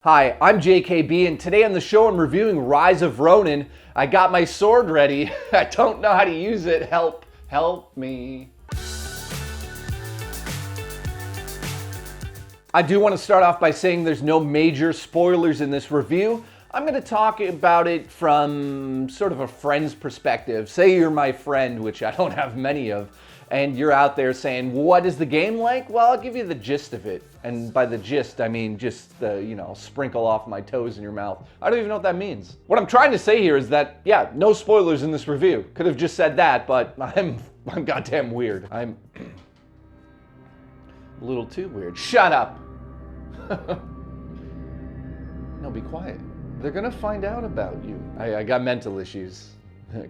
Hi, I'm JKB, and today on the show I'm reviewing Rise of Ronin. I got my sword ready. I don't know how to use it. Help me. I do want to start off by saying there's no major spoilers in this review. I'm going to talk about it from sort of a friend's perspective. Say you're my friend, which I don't have many of, and you're out there saying, what is the game like? Well, I'll give you the gist of it. And by the gist, I mean just the, sprinkle off my toes in your mouth. I don't even know what that means. What I'm trying to say here is that, yeah, no spoilers in this review. Could have just said that, but I'm goddamn weird. I'm a little too weird. Shut up. No, be quiet. They're gonna find out about you. I got mental issues.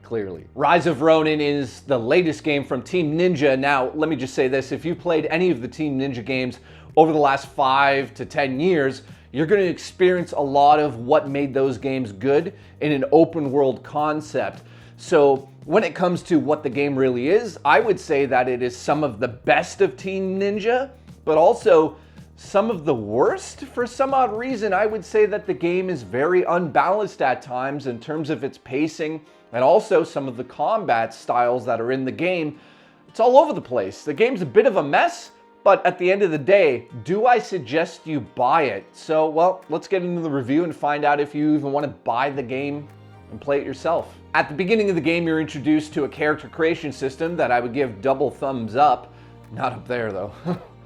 Clearly. Rise of Ronin is the latest game from Team Ninja. Now, let me just say this. If you played any of the Team Ninja games over the last 5 to 10 years, you're going to experience a lot of what made those games good in an open world concept. So when it comes to what the game really is, I would say that it is some of the best of Team Ninja, but also some of the worst. For some odd reason, I would say that the game is very unbalanced at times in terms of its pacing, and also some of the combat styles that are in the game. It's all over the place. The game's a bit of a mess, but at the end of the day, do I suggest you buy it? So, well, let's get into the review and find out if you even want to buy the game and play it yourself. At the beginning of the game, you're introduced to a character creation system that I would give double thumbs up. Not up there, though.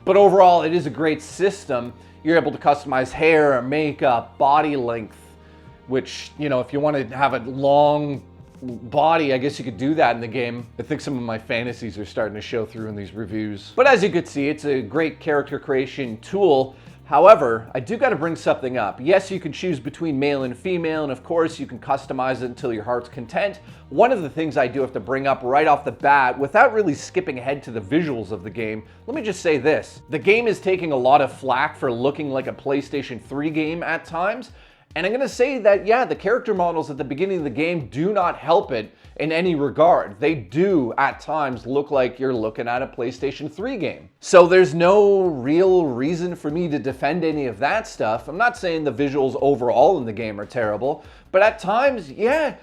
But overall, it is a great system. You're able to customize hair, makeup, body length, which, if you want to have a long body, I guess you could do that in the game. I think some of my fantasies are starting to show through in these reviews. But as you could see, it's a great character creation tool. However, I do got to bring something up. Yes, you can choose between male and female, and of course you can customize it until your heart's content. One of the things I do have to bring up right off the bat, without really skipping ahead to the visuals of the game, let me just say this. The game is taking a lot of flack for looking like a PlayStation 3 game at times. And I'm going to say that, yeah, the character models at the beginning of the game do not help it in any regard. They do, at times, look like you're looking at a PlayStation 3 game. So there's no real reason for me to defend any of that stuff. I'm not saying the visuals overall in the game are terrible, but at times, yeah,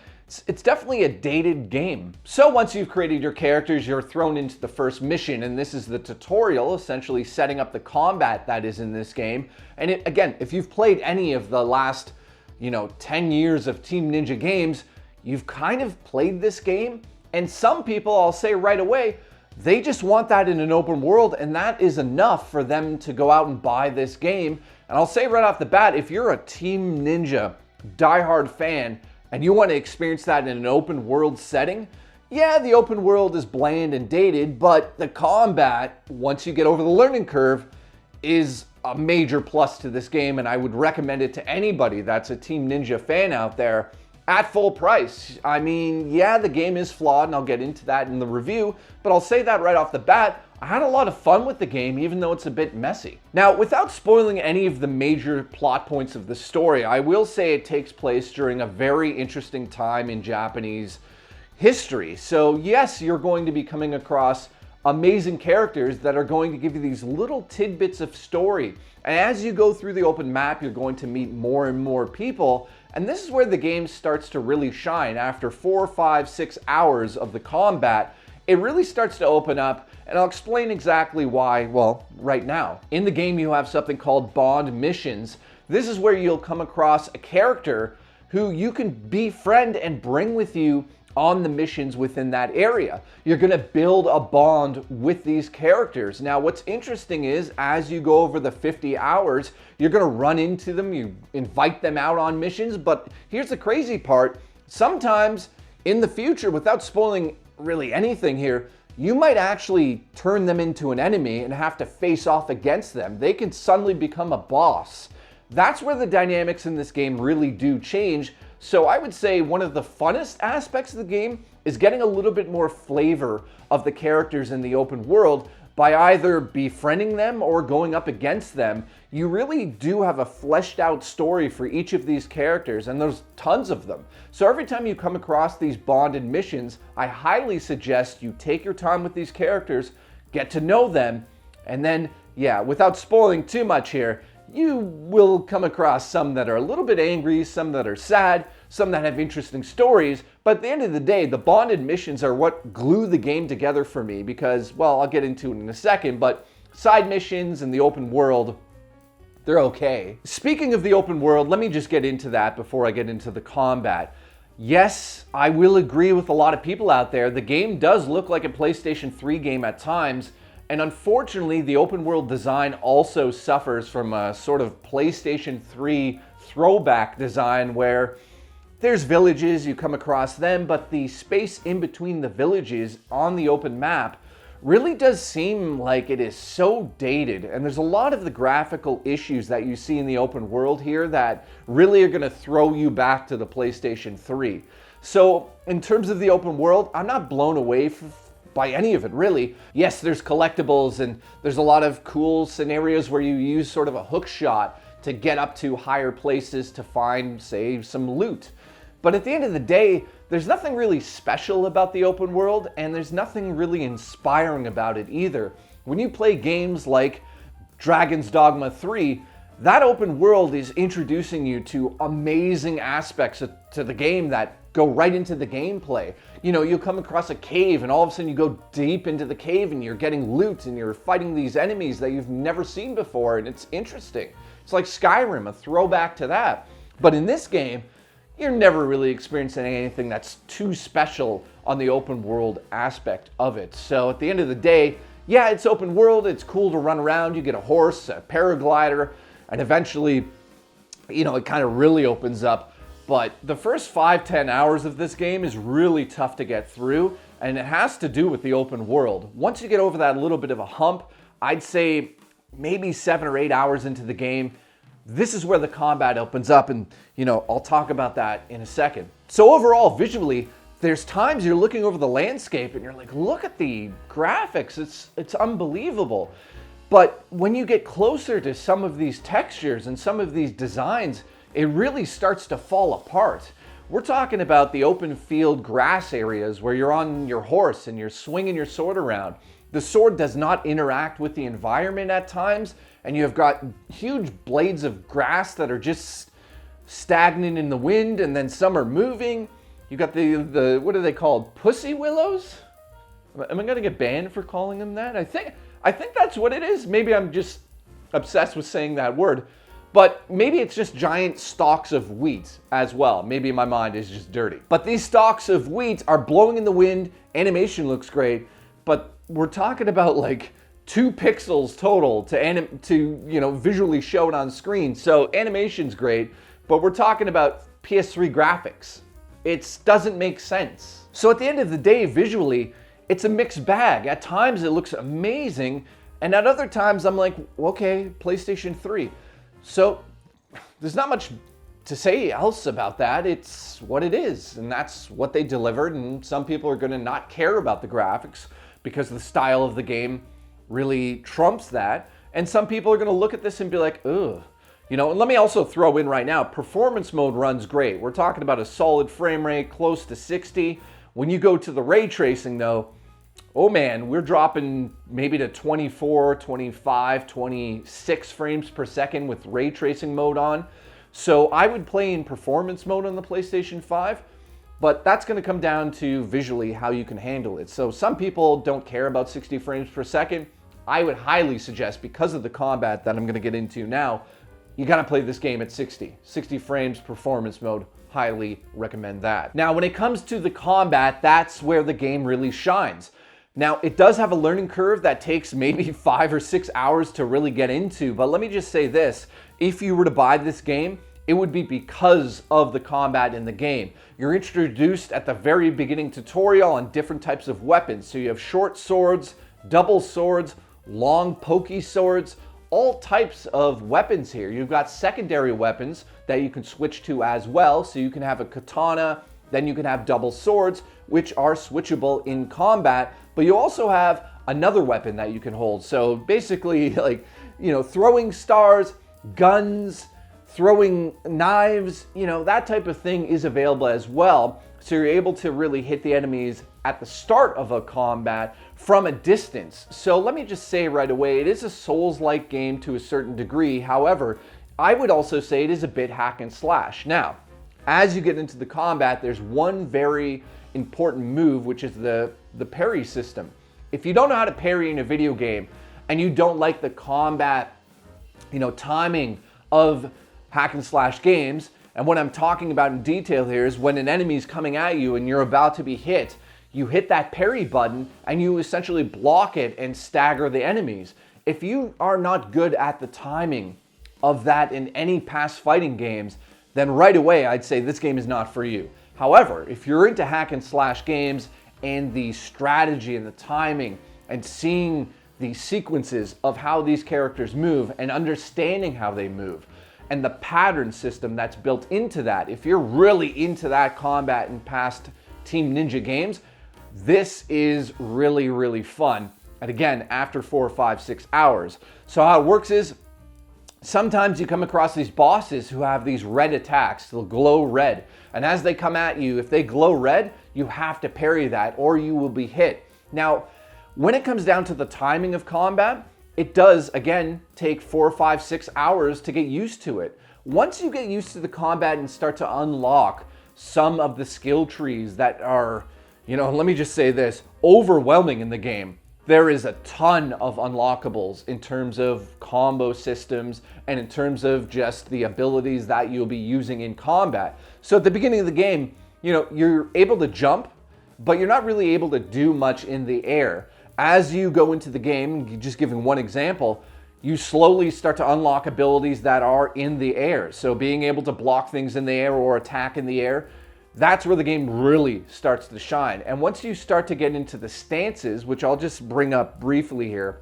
it's definitely a dated game. So once you've created your characters, you're thrown into the first mission, and this is the tutorial, essentially setting up the combat that is in this game. And again, if you've played any of the last 10 years of Team Ninja games, you've kind of played this game. And some people, I'll say right away, they just want that in an open world, and that is enough for them to go out and buy this game. And I'll say right off the bat, if you're a Team Ninja diehard fan and you want to experience that in an open world setting, yeah, the open world is bland and dated, but the combat, once you get over the learning curve, is a major plus to this game, and I would recommend it to anybody that's a Team Ninja fan out there at full price. I mean, yeah, the game is flawed, and I'll get into that in the review, but I'll say that right off the bat, I had a lot of fun with the game, even though it's a bit messy. Now, without spoiling any of the major plot points of the story, I will say it takes place during a very interesting time in Japanese history. So yes, you're going to be coming across amazing characters that are going to give you these little tidbits of story. And as you go through the open map, you're going to meet more and more people. And this is where the game starts to really shine. After 4, 5, 6 hours of the combat, it really starts to open up, and I'll explain exactly why, well, right now. In the game, you have something called bond missions. This is where you'll come across a character who you can befriend and bring with you on the missions within that area. You're going to build a bond with these characters. Now, what's interesting is, as you go over the 50 hours, you're going to run into them, you invite them out on missions, but here's the crazy part. Sometimes in the future, without spoiling really anything here, you might actually turn them into an enemy and have to face off against them. They can suddenly become a boss. That's where the dynamics in this game really do change. So I would say one of the funnest aspects of the game is getting a little bit more flavor of the characters in the open world by either befriending them or going up against them. You really do have a fleshed out story for each of these characters, and there's tons of them. So every time you come across these bonded missions, I highly suggest you take your time with these characters, get to know them, and then, yeah, without spoiling too much here, you will come across some that are a little bit angry, some that are sad, some that have interesting stories. But at the end of the day, the bonded missions are what glue the game together for me because, well, I'll get into it in a second, but side missions and the open world, they're okay. Speaking of the open world, let me just get into that before I get into the combat. Yes, I will agree with a lot of people out there. The game does look like a PlayStation 3 game at times. And unfortunately, the open world design also suffers from a sort of PlayStation 3 throwback design where there's villages, you come across them, but the space in between the villages on the open map really does seem like it is so dated. And there's a lot of the graphical issues that you see in the open world here that really are going to throw you back to the PlayStation 3. So in terms of the open world, I'm not blown away by any of it, really. Yes, there's collectibles and there's a lot of cool scenarios where you use sort of a hook shot to get up to higher places to find, say, some loot. But at the end of the day, there's nothing really special about the open world, and there's nothing really inspiring about it either. When you play games like Dragon's Dogma 3, that open world is introducing you to amazing aspects to the game that go right into the gameplay. You know, you'll come across a cave and all of a sudden you go deep into the cave and you're getting loot and you're fighting these enemies that you've never seen before, and it's interesting. It's like Skyrim, a throwback to that. But in this game, you're never really experiencing anything that's too special on the open world aspect of it. So at the end of the day, yeah, it's open world, it's cool to run around, you get a horse, a paraglider, and eventually, you know, it kind of really opens up. But the first 5-10 hours of this game is really tough to get through, and it has to do with the open world. Once you get over that little bit of a hump, I'd say maybe 7 or 8 hours into the game, this is where the combat opens up, and, you know, I'll talk about that in a second. So overall, visually, there's times you're looking over the landscape and you're like, look at the graphics, it's unbelievable. But when you get closer to some of these textures and some of these designs, it really starts to fall apart. We're talking about the open field grass areas where you're on your horse and you're swinging your sword around. The sword does not interact with the environment at times, and you have got huge blades of grass that are just stagnant in the wind, and then some are moving. You got the what are they called? Pussy willows? Am I gonna get banned for calling them that? I think that's what it is. Maybe I'm just obsessed with saying that word. But maybe it's just giant stalks of wheat as well. Maybe my mind is just dirty. But these stalks of wheat are blowing in the wind. Animation looks great, but we're talking about like 2 pixels total to you know, visually show it on screen. So animation's great, but we're talking about PS3 graphics. It doesn't make sense. So at the end of the day, visually, it's a mixed bag. At times it looks amazing, and at other times I'm like, okay, PlayStation 3. So there's not much to say else about that. It's what it is, and that's what they delivered, and some people are going to not care about the graphics because the style of the game really trumps that, and some people are going to look at this and be like, ugh. You know, and let me also throw in right now, performance mode runs great. We're talking about a solid frame rate, close to 60. When you go to the ray tracing though, oh man, we're dropping maybe to 24, 25, 26 frames per second with ray tracing mode on. So I would play in performance mode on the PlayStation 5, but that's going to come down to visually how you can handle it. So some people don't care about 60 frames per second. I would highly suggest, because of the combat that I'm going to get into now, you got to play this game at 60 frames performance mode. Highly recommend that. Now, when it comes to the combat, that's where the game really shines. Now, it does have a learning curve that takes maybe 5 or 6 hours to really get into, but let me just say this. If you were to buy this game, it would be because of the combat in the game. You're introduced at the very beginning tutorial on different types of weapons. So you have short swords, double swords, long pokey swords, all types of weapons here. You've got secondary weapons that you can switch to as well. So you can have a katana, then you can have double swords, which are switchable in combat, but you also have another weapon that you can hold. So basically, like, you know, throwing stars, guns, throwing knives, you know, that type of thing is available as well. So you're able to really hit the enemies at the start of a combat from a distance. So let me just say right away, it is a Souls-like game to a certain degree. However, I would also say it is a bit hack and slash. Now, as you get into the combat, there's one very important move, which is the parry system. If you don't know how to parry in a video game and you don't like the combat, timing of hack and slash games, and what I'm talking about in detail here is when an enemy is coming at you and you're about to be hit, you hit that parry button and you essentially block it and stagger the enemies. If you are not good at the timing of that in any past fighting games, then right away I'd say this game is not for you. However, if you're into hack and slash games and the strategy and the timing and seeing the sequences of how these characters move and understanding how they move and the pattern system that's built into that, if you're really into that combat in past Team Ninja games, this is really, really fun. And again, after 4, 5, 6 hours. So how it works is sometimes you come across these bosses who have these red attacks. They'll glow red. And as they come at you, if they glow red, you have to parry that or you will be hit. Now, when it comes down to the timing of combat, it does, again, take 4, 5, 6 hours to get used to it. Once you get used to the combat and start to unlock some of the skill trees that are, let me just say this, overwhelming in the game. There is a ton of unlockables in terms of combo systems and in terms of just the abilities that you'll be using in combat. So at the beginning of the game, you're able to jump, but you're not really able to do much in the air. As you go into the game, just giving one example, you slowly start to unlock abilities that are in the air. So being able to block things in the air or attack in the air, that's where the game really starts to shine. And once you start to get into the stances, which I'll just bring up briefly here,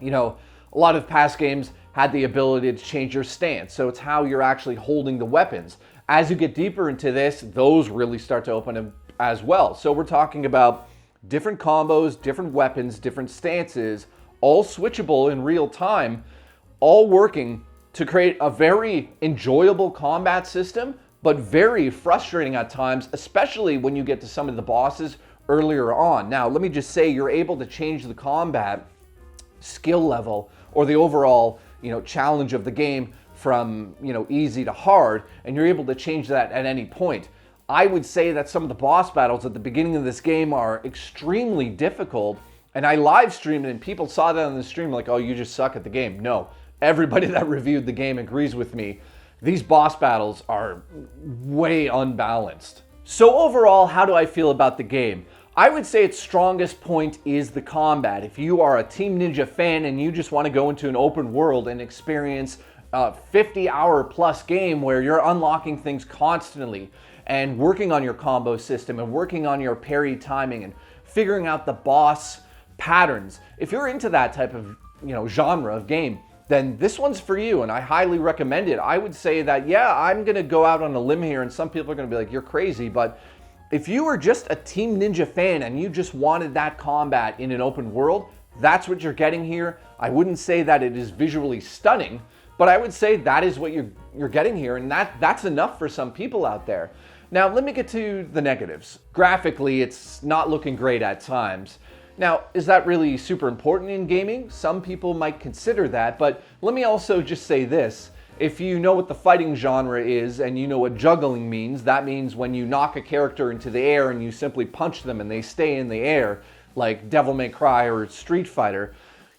a lot of past games had the ability to change your stance. So it's how you're actually holding the weapons. As you get deeper into this, those really start to open up as well. So we're talking about different combos, different weapons, different stances, all switchable in real time, all working to create a very enjoyable combat system, but very frustrating at times, especially when you get to some of the bosses earlier on. Now, let me just say you're able to change the combat skill level or the overall, challenge of the game from, easy to hard, and you're able to change that at any point. I would say that some of the boss battles at the beginning of this game are extremely difficult, and I live streamed it and people saw that on the stream like, oh, you just suck at the game. No, everybody that reviewed the game agrees with me. These boss battles are way unbalanced. So overall, how do I feel about the game? I would say its strongest point is the combat. If you are a Team Ninja fan and you just want to go into an open world and experience a 50-hour plus game where you're unlocking things constantly and working on your combo system and working on your parry timing and figuring out the boss patterns, if you're into that type of genre of game, then this one's for you, and I highly recommend it. I would say that, yeah, I'm gonna go out on a limb here, and some people are gonna be like, you're crazy, but if you were just a Team Ninja fan and you just wanted that combat in an open world, that's what you're getting here. I wouldn't say that it is visually stunning, but I would say that is what you're getting here, and that's enough for some people out there. Now, let me get to the negatives. Graphically, it's not looking great at times. Now, is that really super important in gaming? Some people might consider that, but let me also just say this. If you know what the fighting genre is and you know what juggling means, that means when you knock a character into the air and you simply punch them and they stay in the air, like Devil May Cry or Street Fighter,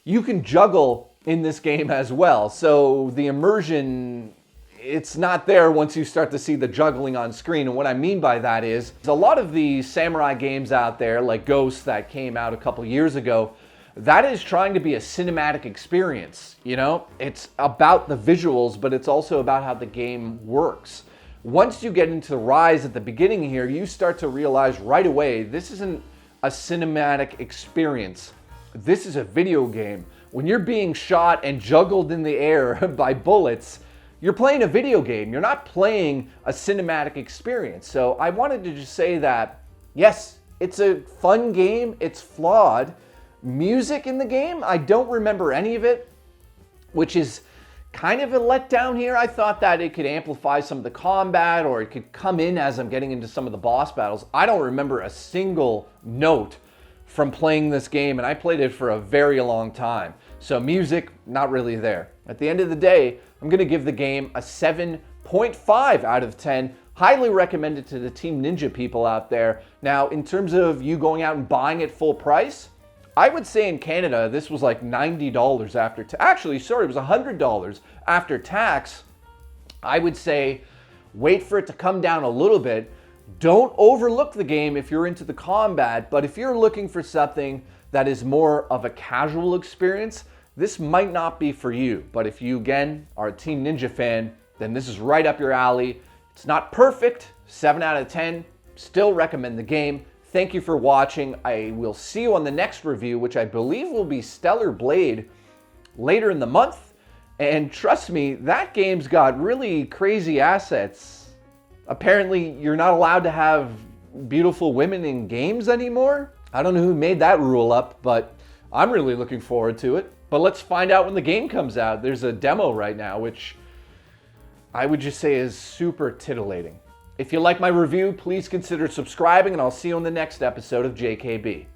you can juggle in this game as well. So the immersion, it's not there once you start to see the juggling on screen. And what I mean by that is a lot of the samurai games out there, like Ghost that came out a couple years ago, that is trying to be a cinematic experience. It's about the visuals, but it's also about how the game works. Once you get into Rise at the beginning here, you start to realize right away, this isn't a cinematic experience. This is a video game. When you're being shot and juggled in the air by bullets, you're playing a video game. You're not playing a cinematic experience. So I wanted to just say that, yes, it's a fun game. It's flawed. Music in the game, I don't remember any of it, which is kind of a letdown here. I thought that it could amplify some of the combat, or it could come in as I'm getting into some of the boss battles. I don't remember a single note from playing this game, and I played it for a very long time. So music, not really there. At the end of the day, I'm gonna give the game a 7.5 out of 10. Highly recommend it to the Team Ninja people out there. Now, in terms of you going out and buying it full price, I would say in Canada, this was like $90 after actually, sorry, it was $100 after tax. I would say wait for it to come down a little bit. Don't overlook the game if you're into the combat, but if you're looking for something that is more of a casual experience, this might not be for you. But if you, again, are a Team Ninja fan, then this is right up your alley. It's not perfect, 7 out of 10. Still recommend the game. Thank you for watching. I will see you on the next review, which I believe will be Stellar Blade later in the month. And trust me, that game's got really crazy assets. Apparently, you're not allowed to have beautiful women in games anymore. I don't know who made that rule up, but I'm really looking forward to it. But let's find out when the game comes out. There's a demo right now, which I would just say is super titillating. If you like my review, please consider subscribing, and I'll see you on the next episode of JKB.